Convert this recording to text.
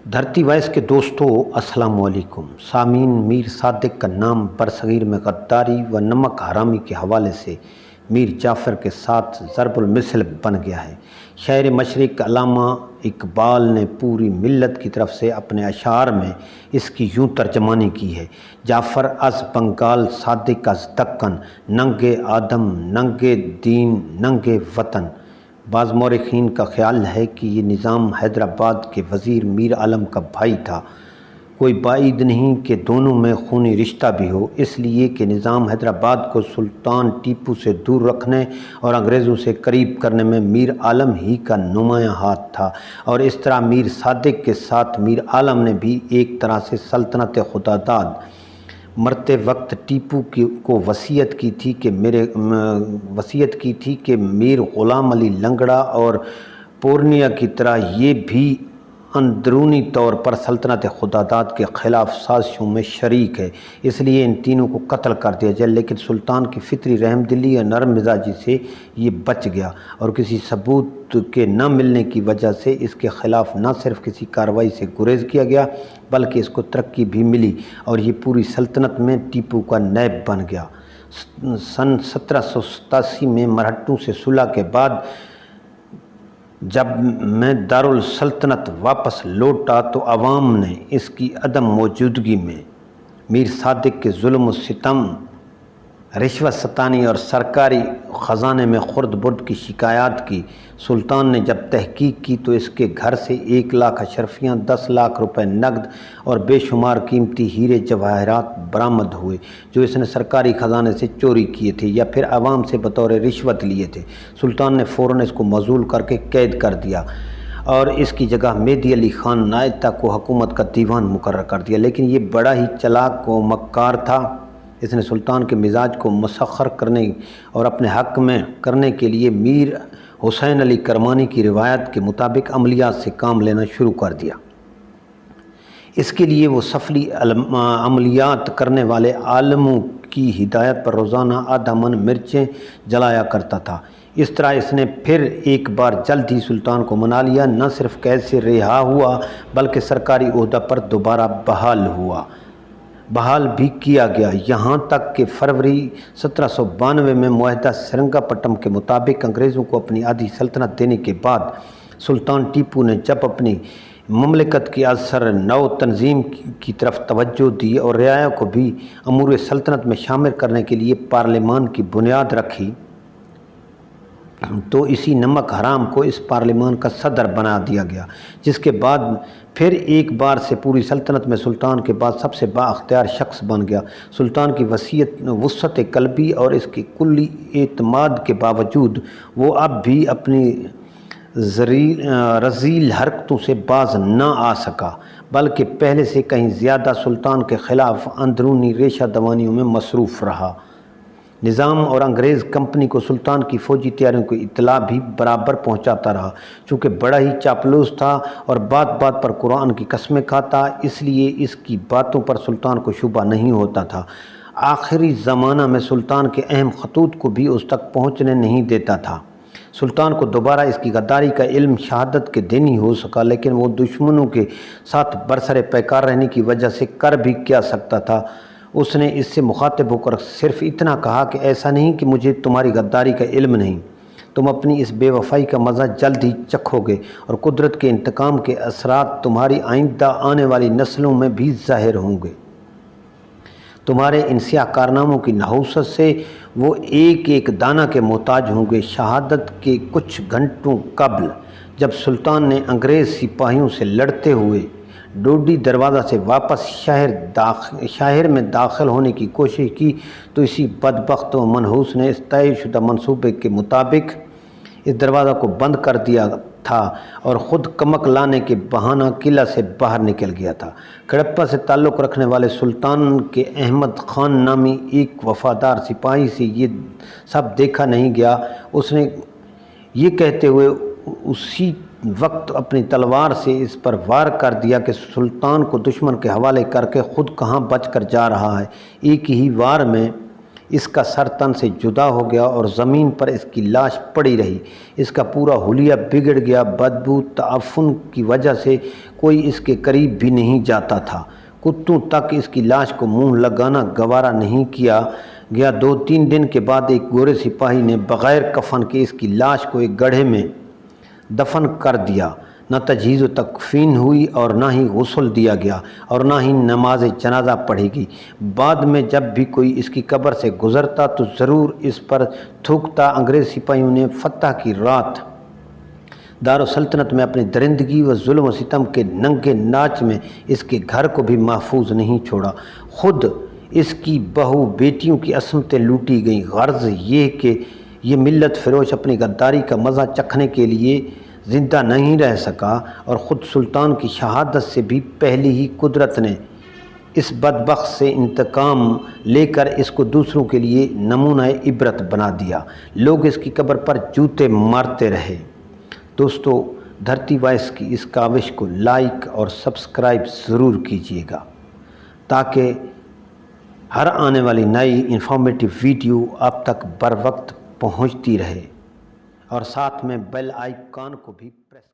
دھرتی وائس کے دوستو السلام علیکم۔ سامعین، میر صادق کا نام برصغیر میں غداری و نمک حرامی کے حوالے سے میر جعفر کے ساتھ ضرب المثل بن گیا ہے۔ شاعر مشرق علامہ اقبال نے پوری ملت کی طرف سے اپنے اشعار میں اس کی یوں ترجمانی کی ہے: جعفر از بنگال، صادق از دکن، ننگے آدم، ننگے دین، ننگے وطن۔ بعض مورخین کا خیال ہے کہ یہ نظام حیدرآباد کے وزیر میر عالم کا بھائی تھا۔ کوئی بعید نہیں کہ دونوں میں خونی رشتہ بھی ہو، اس لیے کہ نظام حیدرآباد کو سلطان ٹیپو سے دور رکھنے اور انگریزوں سے قریب کرنے میں میر عالم ہی کا نمایاں ہاتھ تھا، اور اس طرح میر صادق کے ساتھ میر عالم نے بھی ایک طرح سے سلطنت خداداد مرتے وقت ٹیپو کو وصیت کی تھی کہ میر غلام علی لنگڑا اور پورنیا کی طرح یہ بھی اندرونی طور پر سلطنت خداداد کے خلاف سازشوں میں شریک ہے، اس لیے ان تینوں کو قتل کر دیا جائے۔ لیکن سلطان کی فطری رحم دلی اور نرم مزاجی سے یہ بچ گیا، اور کسی ثبوت کے نہ ملنے کی وجہ سے اس کے خلاف نہ صرف کسی کارروائی سے گریز کیا گیا بلکہ اس کو ترقی بھی ملی، اور یہ پوری سلطنت میں ٹیپو کا نائب بن گیا۔ سن 1787 میں مرہٹوں سے صلح کے بعد جب میں دارالسلطنت واپس لوٹا تو عوام نے اس کی عدم موجودگی میں میر صادق کے ظلم و ستم، رشوت ستانی اور سرکاری خزانے میں خرد برد کی شکایات کی۔ سلطان نے جب تحقیق کی تو اس کے گھر سے 1 لاکھ اشرفیاں، 10 لاکھ روپے نقد اور بے شمار قیمتی ہیرے جواہرات برآمد ہوئے جو اس نے سرکاری خزانے سے چوری کیے تھے یا پھر عوام سے بطور رشوت لیے تھے۔ سلطان نے فوراً اس کو معزول کر کے قید کر دیا اور اس کی جگہ مہدی علی خان نائتہ کو حکومت کا دیوان مقرر کر دیا، لیکن یہ بڑا ہی چلاک و مکار تھا۔ اس نے سلطان کے مزاج کو مسخر کرنے اور اپنے حق میں کرنے کے لیے میر حسین علی کرمانی کی روایت کے مطابق عملیات سے کام لینا شروع کر دیا۔ اس کے لیے وہ سفلی عملیات کرنے والے عالموں کی ہدایت پر روزانہ آدھا من مرچیں جلایا کرتا تھا۔ اس طرح اس نے پھر ایک بار جلد ہی سلطان کو منا لیا، نہ صرف قید سے رہا ہوا بلکہ سرکاری عہدہ پر دوبارہ بحال بھی کیا گیا، یہاں تک کہ فروری 1792 میں معاہدہ سرنگا پٹم کے مطابق انگریزوں کو اپنی آدھی سلطنت دینے کے بعد سلطان ٹیپو نے جب اپنی مملکت کی اثر نو تنظیم کی طرف توجہ دی اور رعایا کو بھی امور سلطنت میں شامل کرنے کے لیے پارلیمان کی بنیاد رکھی تو اسی نمک حرام کو اس پارلیمان کا صدر بنا دیا گیا، جس کے بعد پھر ایک بار سے پوری سلطنت میں سلطان کے بعد سب سے با اختیار شخص بن گیا۔ سلطان کی وسعت قلبی اور اس کی کلی اعتماد کے باوجود وہ اب بھی اپنی رذیل حرکتوں سے باز نہ آ سکا، بلکہ پہلے سے کہیں زیادہ سلطان کے خلاف اندرونی ریشہ دوانیوں میں مصروف رہا۔ نظام اور انگریز کمپنی کو سلطان کی فوجی تیاریوں کی اطلاع بھی برابر پہنچاتا رہا۔ چونکہ بڑا ہی چاپلوس تھا اور بات بات پر قرآن کی قسمیں کھاتا، اس لیے اس کی باتوں پر سلطان کو شبہ نہیں ہوتا تھا۔ آخری زمانہ میں سلطان کے اہم خطوط کو بھی اس تک پہنچنے نہیں دیتا تھا۔ سلطان کو دوبارہ اس کی غداری کا علم شہادت کے دن ہی ہو سکا، لیکن وہ دشمنوں کے ساتھ برسر پیکار رہنے کی وجہ سے کر بھی کیا سکتا تھا۔ اس نے اس سے مخاطب ہو کر صرف اتنا کہا کہ ایسا نہیں کہ مجھے تمہاری غداری کا علم نہیں، تم اپنی اس بے وفائی کا مزہ جلد ہی چکھو گے، اور قدرت کے انتقام کے اثرات تمہاری آئندہ آنے والی نسلوں میں بھی ظاہر ہوں گے۔ تمہارے ان سیاہ کارناموں کی نحوست سے وہ ایک ایک دانہ کے محتاج ہوں گے۔ شہادت کے کچھ گھنٹوں قبل جب سلطان نے انگریز سپاہیوں سے لڑتے ہوئے ڈوڈی دروازہ سے واپس شہر میں داخل ہونے کی کوشش کی تو اسی بدبخت و منحوس نے اس طے شدہ منصوبے کے مطابق اس دروازہ کو بند کر دیا تھا اور خود کمک لانے کے بہانہ قلعہ سے باہر نکل گیا تھا۔ کھڑپہ سے تعلق رکھنے والے سلطان کے احمد خان نامی ایک وفادار سپاہی سے یہ سب دیکھا نہیں گیا۔ اس نے یہ کہتے ہوئے اسی وقت اپنی تلوار سے اس پر وار کر دیا کہ سلطان کو دشمن کے حوالے کر کے خود کہاں بچ کر جا رہا ہے۔ ایک ہی وار میں اس کا سر تن سے جدا ہو گیا اور زمین پر اس کی لاش پڑی رہی۔ اس کا پورا حلیہ بگڑ گیا، بدبو تعفن کی وجہ سے کوئی اس کے قریب بھی نہیں جاتا تھا۔ کتوں تک اس کی لاش کو منہ لگانا گوارا نہیں کیا گیا۔ 2-3 دن کے بعد ایک گورے سپاہی نے بغیر کفن کے اس کی لاش کو ایک گڑھے میں دفن کر دیا۔ نہ تجہیز و تکفین ہوئی اور نہ ہی غسل دیا گیا اور نہ ہی نماز جنازہ پڑھی گئی۔ بعد میں جب بھی کوئی اس کی قبر سے گزرتا تو ضرور اس پر تھوکتا۔ انگریز سپاہیوں نے فتح کی رات دارالسلطنت میں اپنی درندگی و ظلم و ستم کے ننگے ناچ میں اس کے گھر کو بھی محفوظ نہیں چھوڑا۔ خود اس کی بہو بیٹیوں کی عصمتیں لوٹی گئیں۔ غرض یہ کہ یہ ملت فروش اپنی غداری کا مزہ چکھنے کے لیے زندہ نہیں رہ سکا، اور خود سلطان کی شہادت سے بھی پہلے ہی قدرت نے اس بدبخت سے انتقام لے کر اس کو دوسروں کے لیے نمونہ عبرت بنا دیا۔ لوگ اس کی قبر پر جوتے مارتے رہے۔ دوستو، دھرتی وائس کی اس کاوش کو لائک اور سبسکرائب ضرور کیجیے گا تاکہ ہر آنے والی نئی انفارمیٹیو ویڈیو آپ تک بر وقت پہنچتی رہے، اور ساتھ میں بیل آئیکن کو بھی پریس